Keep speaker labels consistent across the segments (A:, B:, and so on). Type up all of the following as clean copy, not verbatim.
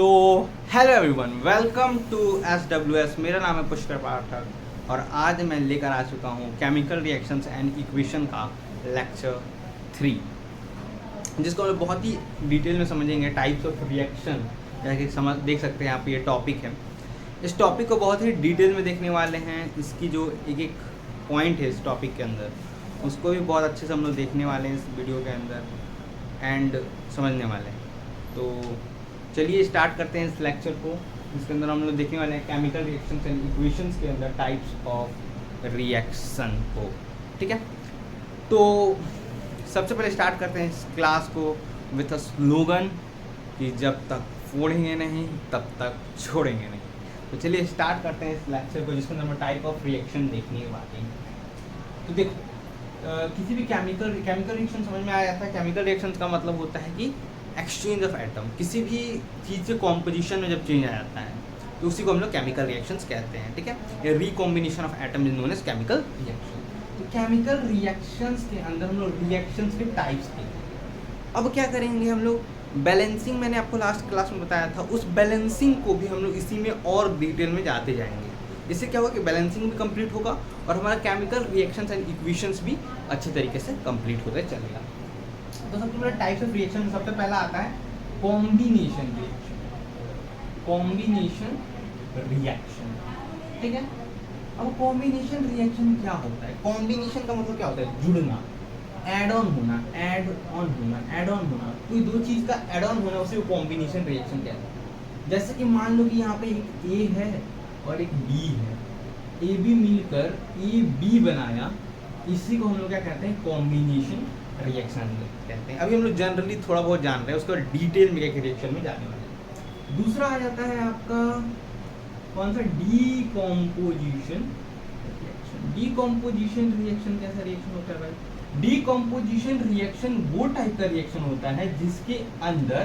A: So hello everyone, welcome to SWS। मेरा नाम है पुष्कर पाठक और आज मैं लेकर आ चुका हूँ केमिकल रिएक्शंस एंड इक्वेशन का लेक्चर 3, जिसको हम लोग बहुत ही डिटेल में समझेंगे। टाइप्स ऑफ रिएक्शन जैसे कि समझ देख सकते हैं आप, ये टॉपिक है। इस टॉपिक को बहुत ही डिटेल में देखने वाले हैं। इसकी जो एक एक पॉइंट है इस टॉपिक के अंदर, उसको भी बहुत अच्छे से हम लोग देखने वाले हैं इस वीडियो के अंदर एंड समझने वाले हैं। तो चलिए स्टार्ट करते हैं इस लेक्चर को, जिसके अंदर हम लोग देखने वाले हैं केमिकल रिएक्शंस एंड इक्वेशंस के अंदर टाइप्स ऑफ रिएक्शन को। ठीक है, तो सबसे पहले स्टार्ट करते हैं इस क्लास को विथ अ स्लोगन कि जब तक फोड़ेंगे नहीं तब तक छोड़ेंगे नहीं। तो चलिए स्टार्ट करते हैं इस लेक्चर को, जिसके अंदर हम टाइप ऑफ रिएक्शन देखने वाले हैं। तो देखो, किसी भी केमिकल रिएक्शन समझ में आ जाता है। केमिकल रिएक्शन का मतलब होता है कि एक्सचेंज ऑफ एटम। किसी भी चीज़ के कॉम्पोजिशन में जब चेंज आ जाता है तो उसी को हम लोग केमिकल रिएक्शंस कहते हैं। ठीक है, ये recombination of atom is known as chemical reaction. तो केमिकल रिएक्शंस के अंदर हम लोग रिएक्शंस के टाइप्स देखेंगे। अब क्या करेंगे हम लोग, बैलेंसिंग मैंने आपको लास्ट क्लास में बताया था, उस बैलेंसिंग को भी हम लोग इसी में और डिटेल में जाते जाएंगे। इससे क्या होगा कि बैलेंसिंग भी कंप्लीट होगा और हमारा केमिकल रिएक्शंस एंड इक्वेशंस भी अच्छे तरीके से कंप्लीट होते चलेगा। तो सबसे पहले टाइप्स ऑफ रिएक्शन में सबसे पहला आता है कॉम्बिनेशन रिएक्शन। कॉम्बिनेशन रिएक्शन, ठीक है। अब कॉम्बिनेशन रिएक्शन क्या होता है? कॉम्बिनेशन का मतलब क्या होता है? जुड़ना, ऐड ऑन होना, ऐड ऑन होना, ऐड ऑन होना। कोई दो चीज का ऐड ऑन होना, उसे कॉम्बिनेशन रिएक्शन कहते हैं। जैसे कि मान लो कि यहाँ पे एक ए है और एक बी है, ए बी मिलकर ए बी बनाया, इसी को हम लोग क्या कहते हैं? कॉम्बिनेशन रिएक्शन कहते हैं। अभी हम लोग जनरली थोड़ा बहुत जान रहे हैं, उसके बाद डिटेल में एक रिएक्शन में जाने वाले हैं। दूसरा आ जाता है आपका कौन सा? Decomposition reaction. डीकॉम्पोजिशन रिएक्शन कैसा रिएक्शन होता है भाई? डीकॉम्पोजिशन रिएक्शन वो टाइप का रिएक्शन होता है जिसके अंदर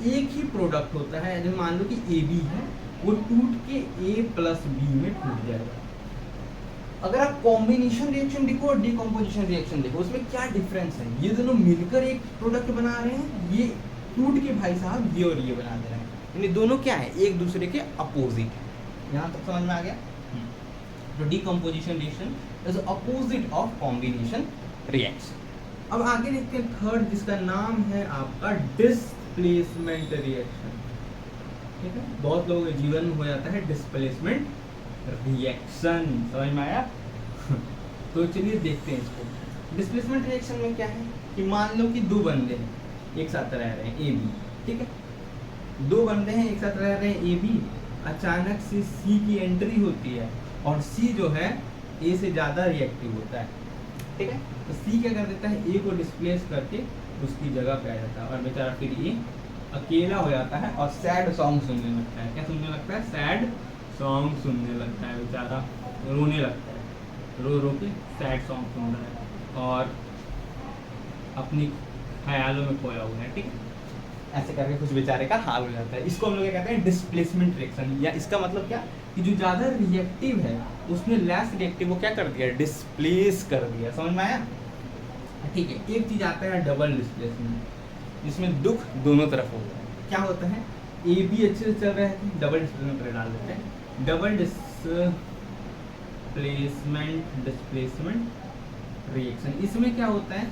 A: एक ही प्रोडक्ट होता है। जैसे मान लो कि ए बी है, वो टूट के ए प्लस बी में टूट जाएगा। अगर आप कॉम्बिनेशन रिएक्शन देखो और डीकॉम्पोजिशन रिएक्शन देखो, उसमें क्या डिफरेंस है? ये दोनों मिलकर एक प्रोडक्ट बना रहे हैं, ये टूट के भाई साहब ये और ये बना दे रहे हैं। यानी दोनों क्या है? एक दूसरे के अपोजिट है। यहाँ तक समझ में आ गया? तो decomposition reaction is opposite of combination reaction. अब आगे देखते हैं थर्ड, जिसका नाम है आपका डिस्प्लेसमेंट रिएक्शन। ठीक है, बहुत लोगों के जीवन में हो जाता है डिस्प्लेसमेंट रिएक्शन। समझ में आया? तो चलिए देखते हैं इसको। डिस्प्लेसमेंट रिएक्शन में क्या है कि मान लो कि दो बंदे हैं एक साथ रह रहे हैं, ए बी। ठीक है, दो बंदे हैं एक साथ रह रहे हैं ए बी। अचानक से सी की एंट्री होती है और सी जो है ए से ज़्यादा रिएक्टिव होता है। ठीक है, तो सी क्या कर देता है? ए को डिस्प्लेस करके उसकी जगह पे आ जाता है और बेचारा फिर ए अकेला हो जाता है और सैड सॉन्ग सुनने लगता है। क्या सुनने लगता है? सैड सॉन्ग सुनने लगता है, बेचारा रोने लगता है, रो रो के सैड सॉन्ग सुन रहा है और अपनी ख्यालों में खोया हुआ है। ठीक है, ऐसे करके कुछ बेचारे का हाल हो जाता है। इसको हम लोग क्या कहते हैं? Displacement reaction. या इसका मतलब क्या कि जो ज़्यादा रिएक्टिव है उसने लेस रिएक्टिव को क्या कर दिया? डिस्प्लेस कर दिया। समझ में आया? ठीक है, एक चीज़ आता है डबल डिस्प्लेसमेंट, जिसमें दुख दोनों तरफ होता है। क्या होता है? ए बी अच्छे से चल रहा है, डबल डिस्प्लेसमेंट पर डाल देते हैं। Double displacement reaction. इसमें क्या होता है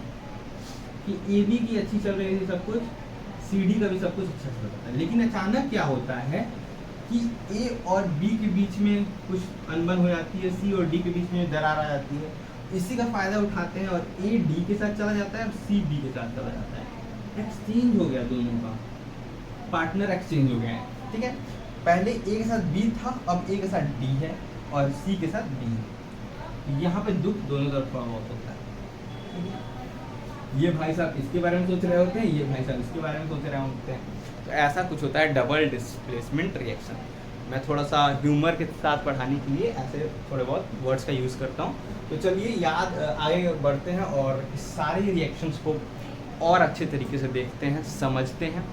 A: कि ए बी की अच्छी चल रही थी सब कुछ, सी डी का भी सब कुछ अच्छा चल रहा था, लेकिन अचानक क्या होता है कि ए और बी के बीच में कुछ अनबन हो जाती है, सी और डी के बीच में दरार आ जाती है। इसी का फायदा उठाते हैं और ए डी के साथ चला जाता है और सी बी के साथ चला जाता है। एक्सचेंज हो गया, दोनों का पार्टनर एक्सचेंज हो गया है। ठीक है, पहले ए के साथ बी था, अब ए के साथ डी है और सी के साथ बी है। यहाँ पे दुख दोनों तरफ का बहुत होता है। ये भाई साहब इसके बारे में सोच रहे होते हैं, ये भाई साहब इसके बारे में सोच रहे होते हैं। तो ऐसा कुछ होता है डबल डिस्प्लेसमेंट रिएक्शन। मैं थोड़ा सा ह्यूमर के साथ पढ़ाने के लिए ऐसे थोड़े बहुत वर्ड्स का यूज़ करता हूँ। तो चलिए याद आगे बढ़ते हैं और इस सारे रिएक्शंस को और अच्छे तरीके से देखते हैं, समझते हैं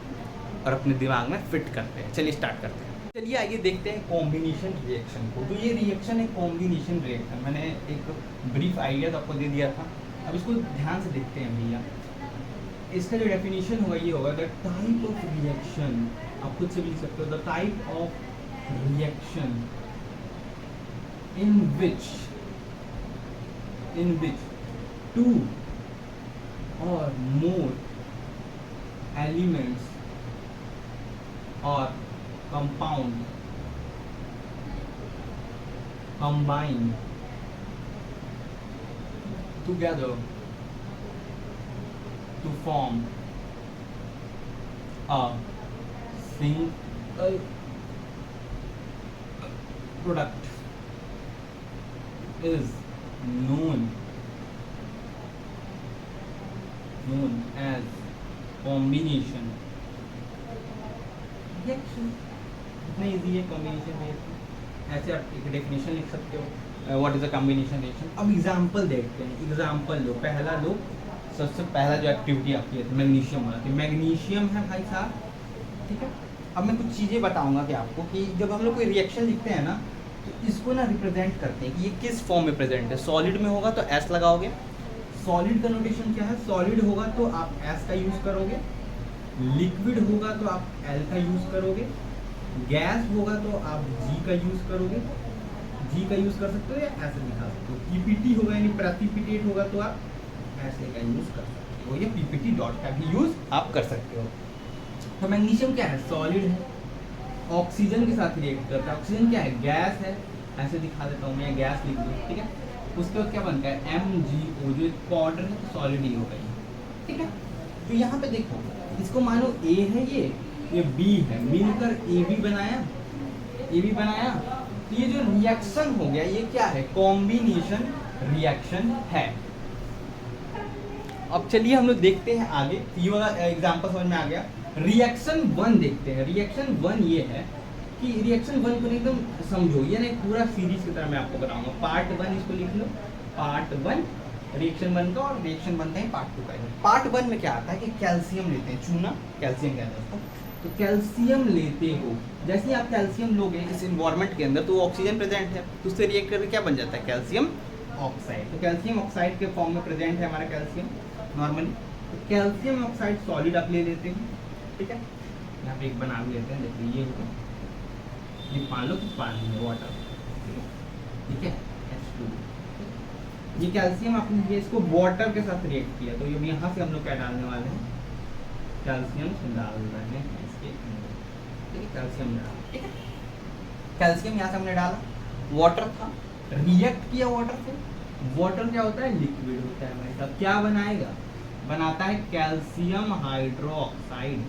A: और अपने दिमाग में फिट करते हैं। चलिए स्टार्ट करते हैं। चलिए आइए देखते हैं कॉम्बिनेशन रिएक्शन को। तो ये रिएक्शन है कॉम्बिनेशन रिएक्शन। मैंने एक ब्रीफ आइडिया तो आपको दे दिया था, अब इसको ध्यान से देखते हैं भैया। इसका जो डेफिनेशन होगा ये होगा द टाइप ऑफ रिएक्शन आप खुद से भी लिख सकते हो, the type of reaction in which two or more elements or compound combine together to form a single product is known as combination reaction. इतना इजी है कॉम्बिनेशन रिएक्शन, ऐसे आप एक डेफिनेशन लिख सकते हो what is a combination reaction. अब example देखते हैं, एग्जांपल लो, पहला लो, सबसे पहला जो एक्टिविटी आपकी है मैग्नीशियम वाला, कि मैग्नीशियम है भाई साहब, ठीक है। अब मैं कुछ चीज़ें बताऊंगा कि आपको कि जब हम लोग कोई रिएक्शन लिखते हैं ना, तो इसको ना रिप्रेजेंट करते हैं कि ये किस फॉर्म में प्रेजेंट है। सॉलिड में होगा तो एस लगाओगे, सॉलिड का नोटेशन क्या है, सॉलिड होगा तो आप एस का यूज़ करोगे, लिक्विड होगा तो आप एल का यूज़ करोगे, गैस होगा तो आप जी का यूज़ करोगे, जी का यूज़ कर सकते हो या ऐसे दिखा सकते हो। पीपीटी होगा यानी प्रेसिपिटेट होगा तो आप ऐसे का यूज़ कर सकते हो, या पीपीटी डॉट का भी यूज़ आप कर सकते हो। तो मैग्नीशियम क्या है, सॉलिड है, ऑक्सीजन के साथ रिएक्ट करता है। ऑक्सीजन क्या है, गैस है, ऐसे दिखा देता हूँ मैं, गैस लिख दूँ, ठीक है। उसके बाद क्या बनता है, MgO, जो एक पाउडर है तो सॉलिड ही होगा ये, ठीक है। तो यहाँ पे देखो, इसको मानो ए है, ये बी है, मिलकर ए बी बनाया, तो ये जो रिएक्शन हो गया ये क्या है, कॉम्बिनेशन रिएक्शन है। अब चलिए हम लोग देखते हैं आगे, ये वाला एग्जांपल समझ में आ गया। रिएक्शन 1 देखते हैं। रिएक्शन 1 ये है कि रिएक्शन 1 को एकदम समझो, ये ना पूरा सीरीज की तरह मैं आपको बताऊंगा। पार्ट 1 इसको लिख लो, पार्ट 1 रिएक्शन 1 का, और रिएक्शन 1 का ही पार्ट 2 का है। पार्ट 1 में क्या आता है कि कैल्शियम लेते हैं, चूना कैल्शियम कहते हैं उसको। तो कैल्शियम लेते हो, जैसे ही आप कैल्शियम लोगे इस इन्वायरमेंट के अंदर, तो ऑक्सीजन प्रेजेंट है, तो उससे रिएक्ट करके क्या बन जाता है, कैल्शियम ऑक्साइड। तो कैल्शियम ऑक्साइड के फॉर्म में प्रेजेंट है हमारा कैल्शियम नॉर्मली। तो कैल्शियम ऑक्साइड सॉलिड आप ले लेते हैं, ठीक है। यहाँ पे एक बना लेते हैं, देखिए ये होगा, ये मान लो कि पानी है, वाटर, ठीक है, H2। ये कैल्शियम आपने ये इसको वाटर के साथ रिएक्ट किया, तो ये यहाँ से हम लोग क्या डालने वाले हैं, कैल्शियम डाल रहे हैं इसके अंदर, ठीक है, कैल्शियम डाल, ठीक है। कैल्शियम यहाँ से हमने डाला, वाटर था, रिएक्ट किया वाटर से। वाटर क्या होता है, लिक्विड होता है भाई साहब, क्या बनाएगा, बनाता है कैल्शियम हाइड्रोक्साइड,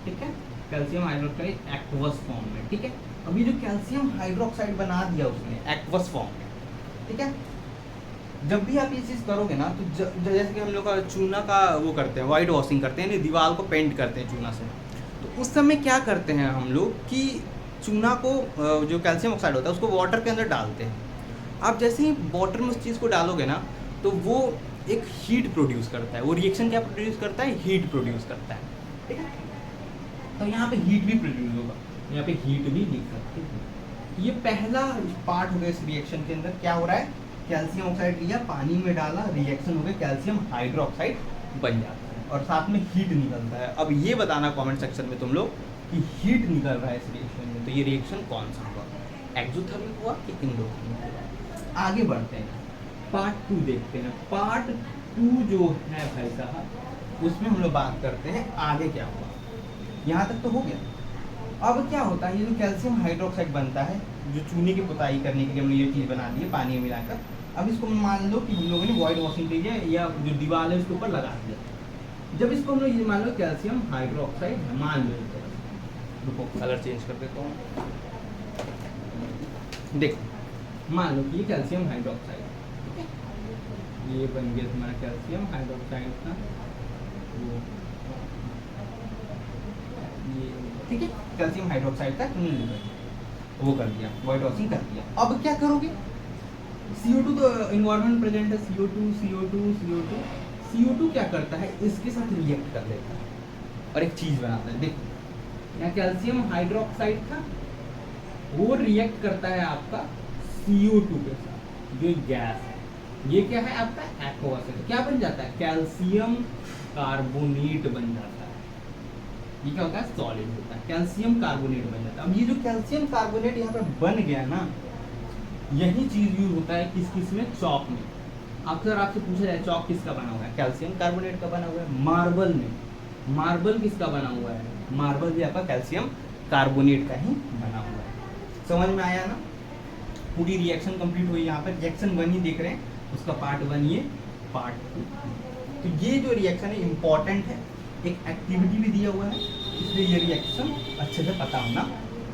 A: ठीक है, कैल्शियम हाइड्रोक्साइड एक्वस फॉर्म में, ठीक है। अभी जो कैल्शियम हाइड्रोक्साइड बना दिया उसने एक्वस फॉर्म में, ठीक है। जब भी आप ये चीज़ करोगे ना, तो जैसे कि हम लोग का चूना का वो करते हैं, वाइट वॉशिंग करते हैं, दीवार को पेंट करते हैं चूना से, तो उस समय क्या करते हैं हम लोग कि चूना को, जो कैल्शियम ऑक्साइड होता है उसको वाटर के अंदर डालते हैं। आप जैसे ही वाटर में उस चीज़ को डालोगे ना, तो वो एक हीट प्रोड्यूस करता है। वो रिएक्शन क्या प्रोड्यूस करता है, हीट प्रोड्यूस करता है, ठीक है। तो यहाँ पे हीट भी प्रोड्यूस होगा, यहाँ पे हीट भी लिख सकते हैं। ये पहला पार्ट हो गया इस रिएक्शन के अंदर। क्या हो रहा है, कैल्शियम ऑक्साइड लिया, पानी में डाला, रिएक्शन हो गया, कैल्शियम हाइड्रोक्साइड बन जाता है, और साथ में हीट निकलता है। अब ये बताना कमेंट सेक्शन में तुम लोग कि हीट निकल रहा है इस रिएक्शन में, तो ये रिएक्शन कौन सा हुआ, एक्सोथर्मिक हुआ कि एंडोथर्मिक हुआ। आगे बढ़ते हैं, पार्ट 2 देखते हैं। पार्ट 2 जो है भाई साहब, उसमें हम लोग बात करते हैं आगे क्या हुआ। यहाँ तक तो हो गया। अब क्या होता है, ये जो कैल्शियम हाइड्रोक्साइड बनता है, जो चूने की पुताई करने के लिए हमने ये चीज़ बना दी है पानी में मिलाकर। अब इसको मान लो कि हम लोगों ने वाइट वॉशिंग की है, या जो दीवार है उसके ऊपर लगा दिया। जब इसको हम लोग ये मान लो कैल्शियम हाइड्रोक्साइड मान लो, रुको कलर चेंज कर देता हूँ, देखो मान लो कि ये कैल्शियम हाइड्रोक्साइड, ठीक है, ये बन गया तुम्हारा कैल्शियम हाइड्रोक्साइड का वो, ये ठीक है, कैल्शियम हाइड्रोक्साइड का तुमने वो कर दिया, वाइट वॉशिंग कर दिया। अब क्या करोगे, CO2 तो इन्वायरमेंट प्रेजेंट है, CO2 क्या करता है, इसके साथ रिएक्ट कर लेता है और एक चीज बनाता है। देखो यहाँ कैल्शियम हाइड्रोक्साइड था, वो रिएक्ट करता है आपका CO2 के साथ, जो गैस है। ये क्या है आपका एक्वस है, तो क्या बन जाता है, कैल्शियम कार्बोनेट बन जाता है, ये क्या होता है, सॉलिड होता है, कैल्शियम कार्बोनेट बन जाता है। अब ये जो कैल्शियम कार्बोनेट यहाँ पे बन गया ना, यही चीज यूज होता है किस किस में, चौक में। अक्सर आपसे पूछा जाए चौक किसका बना हुआ है, कैल्शियम कार्बोनेट का बना हुआ है। मार्बल में, मार्बल किसका बना हुआ है, मार्बल भी आपका कैल्शियम कार्बोनेट का ही बना हुआ है। समझ में आया ना, पूरी रिएक्शन कंप्लीट हुई। यहाँ पर रिएक्शन 1 ही देख रहे हैं, उसका पार्ट 1 ये, पार्ट 2। तो ये जो रिएक्शन है इंपॉर्टेंट है, एक एक्टिविटी भी दिया हुआ है, इसलिए ये रिएक्शन अच्छे से पता होना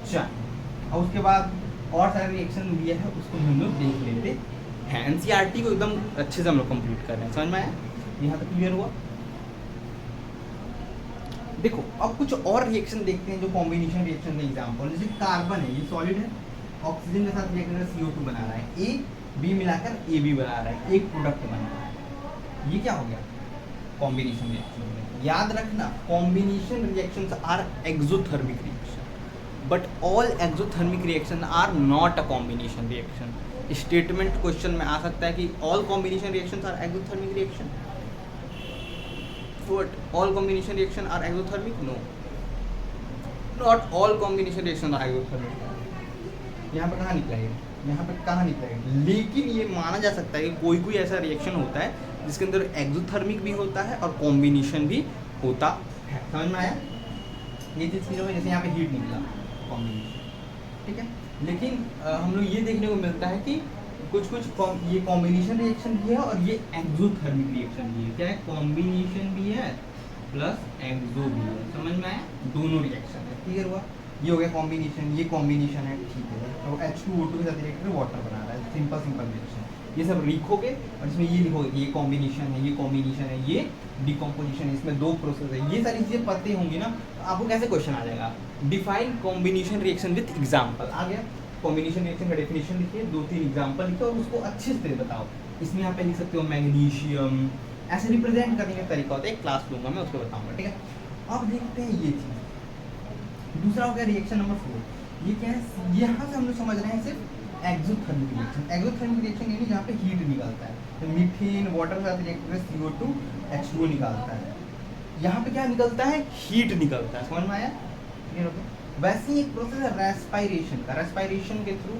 A: चाहिए। और उसके बाद और सारे रिएक्शन दिया है, उसको हम लोग देख लेते हैं। एनसीईआरटी को एकदम अच्छे से हम लोग कंप्लीट कर रहे हैं। समझ में आया, यहाँ तक क्लियर हुआ। देखो अब कुछ और रिएक्शन देखते हैं जो कॉम्बिनेशन रिएक्शन का एग्जांपल, जैसे कार्बन है, ये सॉलिड है, ऑक्सीजन के साथ रिएक्ट कर CO2 बना रहा है, ए बी मिलाकर AB बना रहा है, एक प्रोडक्ट बना रहा है। ये क्या हो गया, कॉम्बिनेशन रिएक्शन। याद रखना, combination reactions are exothermic reaction, but all exothermic reaction are not a combination reaction. Statement question में आ सकता है कि all combination reactions are exothermic reaction, but all combination reaction are exothermic, no, not all combination reaction are exothermic. यहाँ पर कहाँ निकला है, यहाँ पर कहाँ निकला है, लेकिन ये माना जा सकता है कि कोई कोई ऐसा रिएक्शन होता है जिसके अंदर एक्सोथर्मिक भी होता है और कॉम्बिनेशन भी होता है। समझ में आया, ये चीज़ की जैसे यहाँ पे हीट निकला, कॉम्बिनेशन, ठीक है। लेकिन हम लोग ये देखने को मिलता है कि कुछ ये कॉम्बिनेशन रिएक्शन भी है और ये एक्सोथर्मिक रिएक्शन भी है। क्या है, कॉम्बिनेशन भी है प्लस एक्सो भी है। समझ में आया, दोनों रिएक्शन है, क्लियर हुआ। ये हो गया कॉम्बिनेशन, ये कॉम्बिनेशन है, ठीक है। तो H2O2 के साथ रिएक्ट कर वाटर बना रहा है, सिंपल सिंपल रिएक्शन। ये सब लिखोगे और इसमें ये लिखोगे ये कॉम्बिनेशन है, ये कॉम्बिनेशन है, ये डिकम्पोजिशन है, इसमें 2 प्रोसेस है। ये सारी चीज़ें पता होंगी ना, तो आपको कैसे क्वेश्चन आ जाएगा, define combination reaction with example. आ गया, कॉम्बिनेशन रिएक्शन का डेफिनेशन लिखिए, 2-3 एग्जाम्पल लिखिए और उसको अच्छे से बताओ। इसमें यहाँ पे लिख सकते हो मैग्नीशियम, ऐसे रिप्रेजेंट करने का तरीका होता है, एक क्लास लूंगा मैं, उसको बताऊंगा, ठीक है। अब देखते हैं ये चीज़। दूसरा हो गया रिएक्शन नंबर 4। ये क्या है, यहाँ से हम लोग समझ रहे हैं सिर्फ एक्सोथर्मिक रिएक्शन। एक्सोथर्मिक रिएक्शन यानी जहाँ पे हीट निकलता है, तो मीथेन वाटर के साथ रिएक्ट करके CO2 H2O निकालता है। यहाँ पे क्या निकलता है, हीट निकलता है। समझ में आया, क्लियर हो गया। वैसे ही एक प्रोसेस है रेस्पायरेशन का, रेस्पायरेशन के थ्रू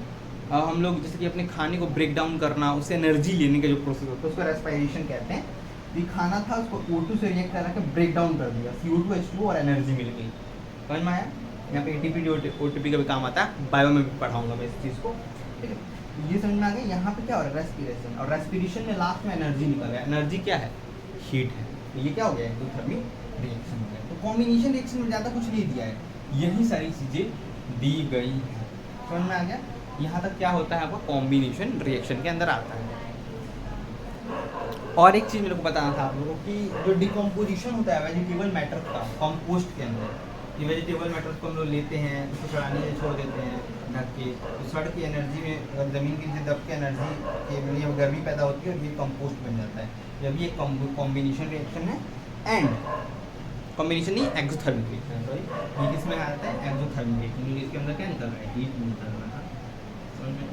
A: हम लोग जैसे कि अपने खाने को ब्रेक डाउन करना, उससे एनर्जी लेने का जो प्रोसेस होता है उसको रेस्पायरेशन कहते हैं। ये खाना था, उसको O2 से रिएक्ट करा के ब्रेक डाउन कर दिया, CO2 H2O और एनर्जी मिल गई। समझ में आया, यहाँ पे ATP OTP का भी काम आता है, बायो में भी पढ़ाऊंगा मैं इस चीज़ को, ठीक है। ये समझ में आ गया। यहाँ पे क्या हो रहा है, रेस्पिरेशन, और रेस्पिरेशन में लास्ट में एनर्जी निकल रहा है। एनर्जी क्या है, हीट है। तो ये क्या हो गया, एक्सोथर्मिक रिएक्शन हो गया। तो कॉम्बिनेशन रिएक्शन में ज़्यादा कुछ नहीं दिया है, यही सारी चीज़ें दी गई हैं। समझ में आ गया। यहाँ तक क्या होता है आपको कॉम्बिनेशन रिएक्शन के अंदर आता है। और एक चीज़ मेरे को बताना था आप लोगों को कि जो डिकम्पोजिशन होता है वेजिटेबल मैटर का कंपोस्ट के अंदर, ये वेजिटेबल मैटर को हम लोग लेते हैं, उसको सड़ाने में छोड़ देते हैं ढक के, तो सड़ की एनर्जी में अगर ज़मीन के नीचे दब के एनर्जी के लिए गर्मी पैदा होती है और ये कंपोस्ट बन जाता है। जब ये कॉम्बिनेशन रिएक्शन है, एंड कॉम्बिनेशन नहीं, एक्सोथर्मिक रिएक्शन है, सॉरी, ये किसमें आता है, एक्सोथर्मिक रिएक्शन, क्योंकि इसके अंदर क्या निकल रहा है, हीट निकल रहा है। समझ में,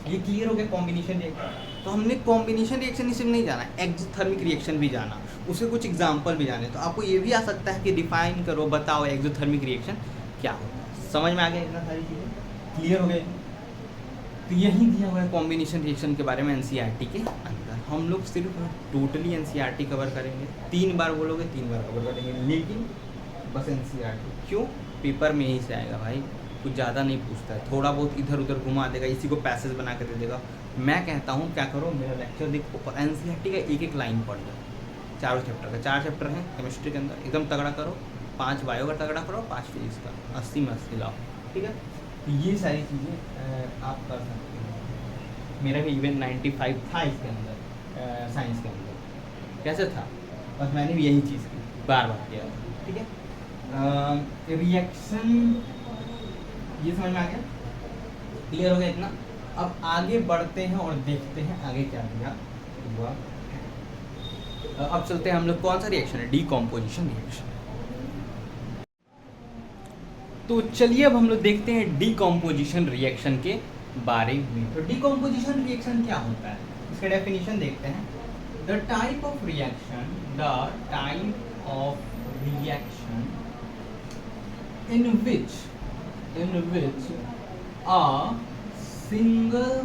A: ये क्लियर हो गया कॉम्बिनेशन रिएक्शन। तो हमने कॉम्बिनेशन रिएक्शन सिर्फ नहीं जाना, एक्सोथर्मिक रिएक्शन भी जाना, उसके कुछ एग्जांपल भी जाने। तो आपको ये भी आ सकता है कि डिफाइन करो, बताओ एक्सोथर्मिक रिएक्शन क्या होता है। समझ में आ गया, इतना सारी चीज़ें क्लियर हो गए। तो यही दिया हुआ है कॉम्बिनेशन रिएक्शन के बारे में एनसीईआरटी के अंदर। हम लोग सिर्फ टोटली एनसीईआरटी कवर करेंगे, 3 बार बोलोगे 3 बार कवर करेंगे, लेकिन बस एनसीईआरटी। क्यों, पेपर में यही से आएगा भाई, कुछ ज़्यादा नहीं पूछता है, थोड़ा बहुत इधर उधर घुमा देगा, इसी को पैसेज बना कर दे देगा। मैं कहता हूँ क्या करो, मेरा लेक्चर देखो और एनसीईआरटी का एक लाइन पढ़ लो, चारों चैप्टर का, 4 चैप्टर हैं केमिस्ट्री के अंदर, एकदम तगड़ा करो, 5 बायो का तगड़ा करो, 5 फिजिक्स का, 80 में 80 लाओ, ठीक है। तो ये सारी चीज़ें आप कर सकते हो। मेरा भी इवन 95 था इसके अंदर, साइंस के अंदर कैसे था, बस मैंने भी यही चीज़ की, बार बार किया, ठीक है। रिएक्शन ये समझ में आ गया, क्लियर हो गया इतना। अब आगे बढ़ते हैं और देखते हैं आगे क्या दिया हुआ है। अब चलते हैं हम लोग, कौन सा रिएक्शन है, डीकम्पोजिशन रिएक्शन। तो चलिए अब हम लोग देखते हैं डीकम्पोजिशन रिएक्शन के बारे में। तो डीकम्पोजिशन रिएक्शन क्या होता है, इसका डेफिनेशन देखते हैं। The type of reaction in which a single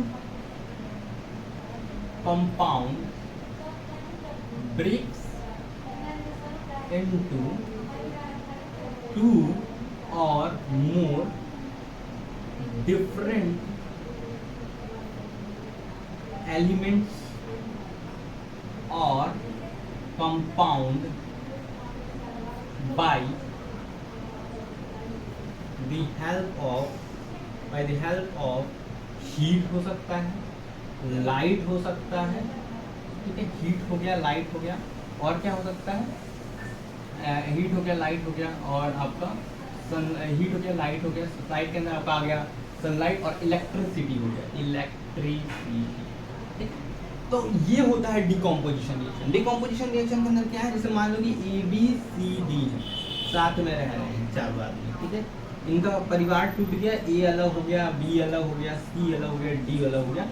A: compound breaks into two or more different elements or compound by the help of heat हो सकता है, लाइट हो सकता है, ठीक है, हीट हो गया, लाइट हो गया, और क्या हो सकता है, हीट हो गया, लाइट हो गया, और आपका हीट हो गया, लाइट हो गया, लाइट के अंदर आपका आ गया सनलाइट, और इलेक्ट्रिसिटी हो गया, इलेक्ट्रिसिटी, ठीक। तो ये होता है डिकम्पोजिशन रिएक्शन। डिकम्पोजिशन रिएक्शन के अंदर क्या है, जैसे मान लो कि ABCD साथ में रह रहे हैं चारों आदमी, ठीक है, इनका परिवार टूट गया, A अलग हो गया, B अलग हो गया, C अलग हो गया, D अलग हो गया,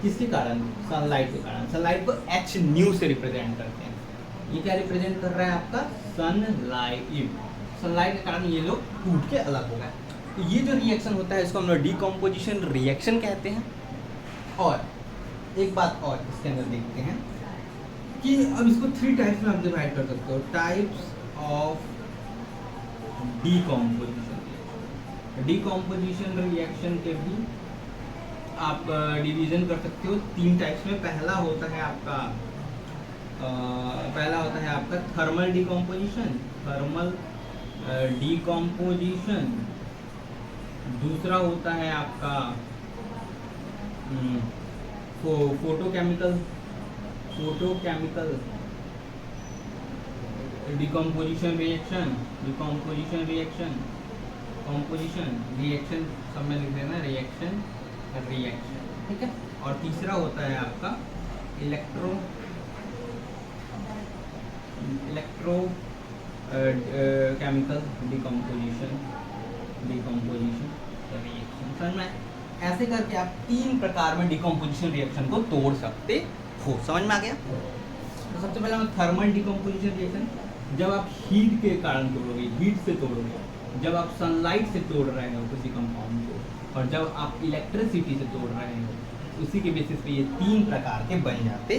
A: किसके कारण, सनलाइट के कारण। सनलाइट को H न्यू से रिप्रेजेंट करते हैं, ये क्या रिप्रेजेंट कर रहा है आपका, सनलाइट के कारण ये लोग टूट के अलग हो गए। तो ये जो रिएक्शन होता है इसको हम लोग डिकम्पोजिशन रिएक्शन कहते हैं। और एक बात और इसके अंदर देखते हैं कि अब इसको 3 टाइप्स में आप डिवाइड कर सकते हो, टाइप्स ऑफ डिकम्पोजिशन रिएक्शन के भी आप डिवीजन कर सकते हो 3 टाइप्स में। पहला होता है आपका थर्मल डिकम्पोजिशन, दूसरा होता है आपका photochemical decomposition reaction, composition reaction सब में लिख देना, रिएक्शन, ठीक है। और तीसरा होता है आपका इलेक्ट्रो केमिकल डिकम्पोजिशन रिएक्शन। समझ में? ऐसे करके आप 3 प्रकार में डिकम्पोजिशन रिएक्शन को तोड़ सकते हो। समझ में आ गया? तो सबसे पहले हम थर्मल डिकम्पोजिशन रिएक्शन, जब आप हीट के कारण तोड़ोगे, हीट से तोड़ोगे, जब आप सनलाइट से तोड़ रहे हो किसी कंपाउंड को, और जब आप इलेक्ट्रिसिटी से तोड़ रहे हो, उसी के बेसिस पे ये 3 प्रकार के बन जाते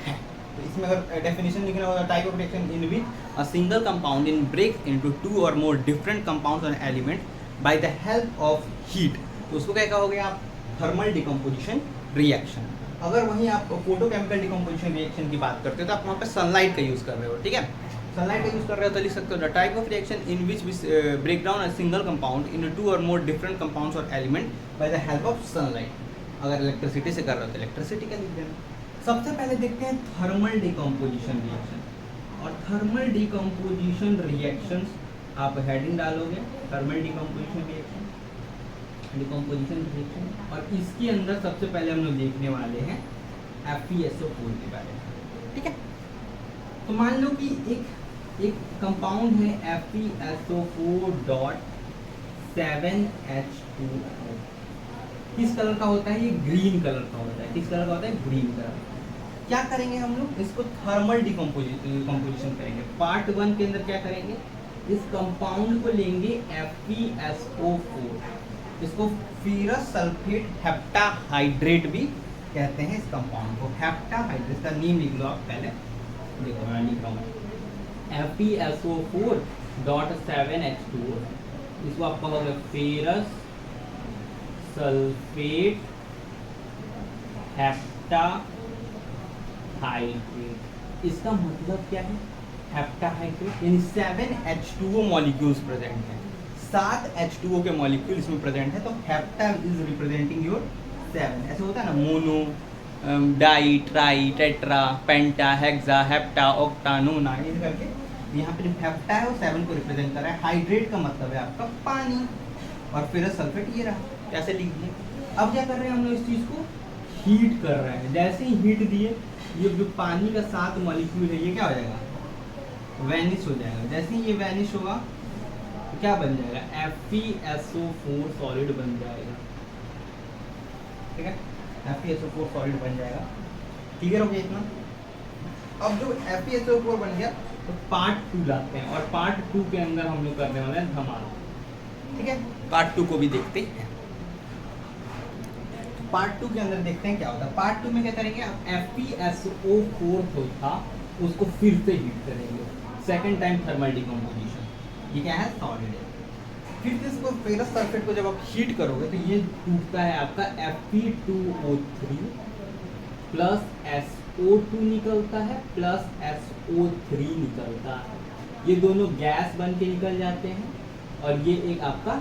A: हैं। तो इसमें अगर डेफिनेशन लिखना होगा, type of reaction in which a single compound in break into 2 or more different compounds or element by the help of heat, तो उसको क्या कहोगे आप, थर्मल डिकम्पोजिशन रिएक्शन। अगर वहीं आप फोटोकेमिकल डिकम्पोजिशन रिएक्शन की बात करते हो तो आप वहाँ पे सनलाइट का यूज़ कर रहे हो, ठीक है, सनलाइट का यूज़ कर रहे हो तो लिख सकते हो the type of reaction in which break down a single compound in 2 or more different compounds or element by the help of sunlight. अगर इलेक्ट्रिसिटी से कर रहे हो तो इलेक्ट्रिसिटी का लिख देना। सबसे पहले देखते हैं थर्मल डिकम्पोजिशन रिएक्शन। और थर्मल डिकम्पोजिशन रिएक्शंस आप हेडिंग डालोगे, थर्मल डिकम्पोजिशन रिएक्शन, और इसके अंदर सबसे पहले हम लोग देखने वाले हैं FeSO4 के बारे में, ठीक है। तो मान लो कि एक कंपाउंड है FeSO4.7H2O, किस कलर का होता है, ये ग्रीन कलर का होता है। किस कलर का होता है, ग्रीन कलर। क्या करेंगे हम लोग, इसको थर्मल डिकम्पोजिशन करेंगे। पार्ट 1 के अंदर क्या करेंगे, इस कंपाउंड को लेंगे FeSO4, इसको फेरस सल्फेट हेप्टाहाइड्रेट भी कहते हैं इस कंपाउंड को, हेप्टाहाइड्रेट का नेम लिख लो आप पहले, देखो मैं लिख रहा हूँ FeSO4.7H2O, इसको आप कहोगे फेरस सल्फेट हेप्टाहाइड्रेट। इसका मतलब क्या है, हेप्टाहाइड्रेट यानी 7H2O मॉलिक्यूल्स प्रेजेंट हैं, 7 H2O के मॉलिक्यूल इसमें प्रेजेंट है। तो हेप्टा इज रिप्रेजेंटिंग योर 7, ऐसे होता है ना, मोनो, डाई, ट्राई, टेट्रा, पेंटा, हेक्सा, हेप्टा, ऑक्टा, नोना, ये करके यहाँ पे जो हेप्टा है वो 7 को रिप्रेजेंट कर रहा है। हाइड्रेट का मतलब है आपका पानी, और फेरस सल्फेट ये रहा, कैसे लिख दिए। अब क्या कर रहे हैं हम लोग, इस चीज़ को हीट कर रहे हैं। जैसे ही हीट दिए, ये जो पानी का 7 मॉलिक्यूल है ये क्या हो जाएगा, वैनिश हो जाएगा। जैसे ही ये वैनिश होगा तो क्या बन जाएगा, FeSO4 सॉलिड बन जाएगा, ठीक है, FeSO4 सॉलिड बन जाएगा। क्लियर हो गया इतना? अब जो FeSO4 बन गया तो पार्ट 2 लाते हैं और पार्ट 2 के अंदर हम लोग करने वाले हैं धमाल। ठीक है, पार्ट 2 को भी देखते हैं। पार्ट 2 के अंदर देखते हैं क्या होता है। पार्ट 2 में क्या करेंगे, आप FeSO4 जो था उसको फिर से हीट करेंगे, सेकंड टाइम थर्मल डिकम्पोजिशन। ये क्या है, सॉलिड है। फिर से इसको फेरस सल्फेट को जब आप हीट करोगे तो ये टूटता है आपका Fe2O3 प्लस SO2 निकलता है प्लस SO3 निकलता है। ये दोनों गैस बन के निकल जाते हैं और ये एक आपका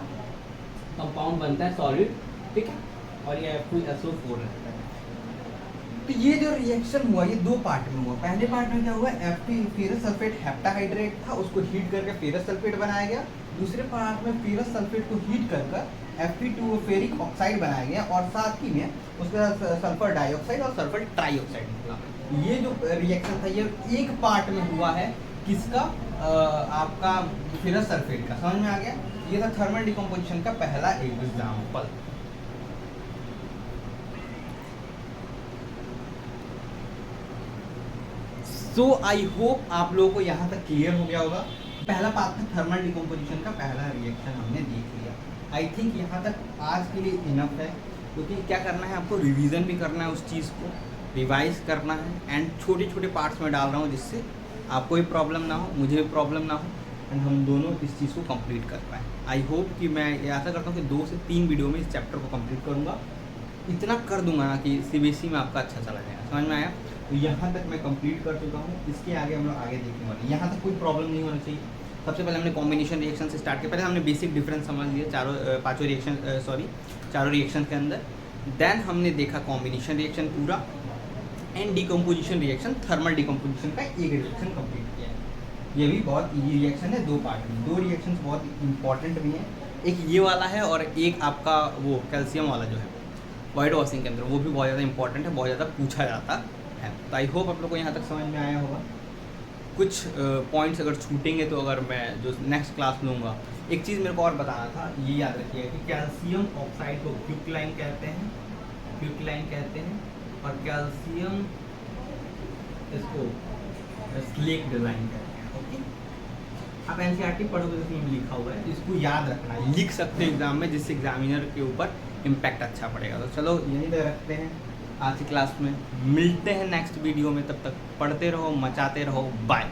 A: कंपाउंड बनता है सॉलिड। ठीक है, और ये FeSO4 रहता है। तो ये जो रिएक्शन हुआ ये दो पार्ट में हुआ। पहले पार्ट में क्या हुआ, फेरस सल्फेट हेप्टाहाइड्रेट था, उसको हीट करके फेरस सल्फेट बनाया गया। दूसरे पार्ट में फेरस सल्फेट को हीट कर Fe2 फेरिक ऑक्साइड बनाया गया और साथ ही में उसका सल्फर डाइऑक्साइड और सल्फर ट्राइऑक्साइड निकला। ये जो रिएक्शन था ये एक पार्ट में हुआ है, किसका, आपका फेरस सल्फेट का। समझ में आ गया। ये था थर्मल डिकम्पोजिशन का पहला एग्जाम्पल। सो आई होप आप लोगों को यहाँ तक क्लियर हो गया होगा। पहला पार्ट था थर्मल डिकम्पोजिशन का, पहला रिएक्शन हमने देख लिया। आई थिंक यहाँ तक आज के लिए इनफ है, क्योंकि क्या करना है आपको, रिवीजन भी करना है, उस चीज़ को रिवाइज करना है एंड छोटे छोटे पार्ट्स में डाल रहा हूँ जिससे आपको भी प्रॉब्लम ना हो, मुझे भी प्रॉब्लम ना हो एंड हम दोनों इस चीज़ को कंप्लीट कर पाएँ। आई होप कि मैं ये आशा करता हूँ कि 2 से 3 वीडियो में इस चैप्टर को कंप्लीट करूँगा। इतना कर दूंगा ना कि CBSE में आपका अच्छा चला जाएगा। समझ में आया। तो यहाँ तक मैं कंप्लीट कर चुका हूँ। इसके आगे हम लोग आगे देखने वाले हैं। यहाँ तक कोई प्रॉब्लम नहीं होना चाहिए। सबसे पहले हमने कॉम्बिनेशन रिएक्शन से स्टार्ट किया। पहले हमने बेसिक डिफरेंस समझ लिया चारों रिएक्शन के अंदर। देन हमने देखा कॉम्बिनेशन रिएक्शन पूरा and decomposition reaction, thermal decomposition का एक रिएक्शन कंप्लीट किया है। ये भी बहुत ईजी रिएक्शन है, 2 पार्ट में। 2 रिएक्शन बहुत इंपॉर्टेंट भी हैं, एक ये वाला है और एक आपका वो कैल्शियम वाला जो है वाइट वॉशिंग के अंदर, वो भी बहुत ज़्यादा इंपॉर्टेंट है, बहुत ज़्यादा पूछा जाता है। तो आई होप आप लोग को यहाँ तक समझ में आया होगा। कुछ पॉइंट्स अगर छूटेंगे तो अगर मैं जो नेक्स्ट क्लास लूँगा। एक चीज़ मेरे को और बताना था, ये याद रखिएगा कि कैल्शियम ऑक्साइड को क्विकलाइन कहते हैं, और कैल्शियम इसको स्लेक डिज़ाइन कहते हैं। ओके, आप NCERT पढ़ोगे तो इसमें लिखा हुआ है, इसको याद रखना है, लिख सकते हैं एग्जाम में, जिससे एग्जामिनर के ऊपर इम्पैक्ट अच्छा पड़ेगा। तो चलो यहीं तक रखते हैं आज की क्लास में, मिलते हैं नेक्स्ट वीडियो में। तब तक पढ़ते रहो, मचाते रहो, बाय।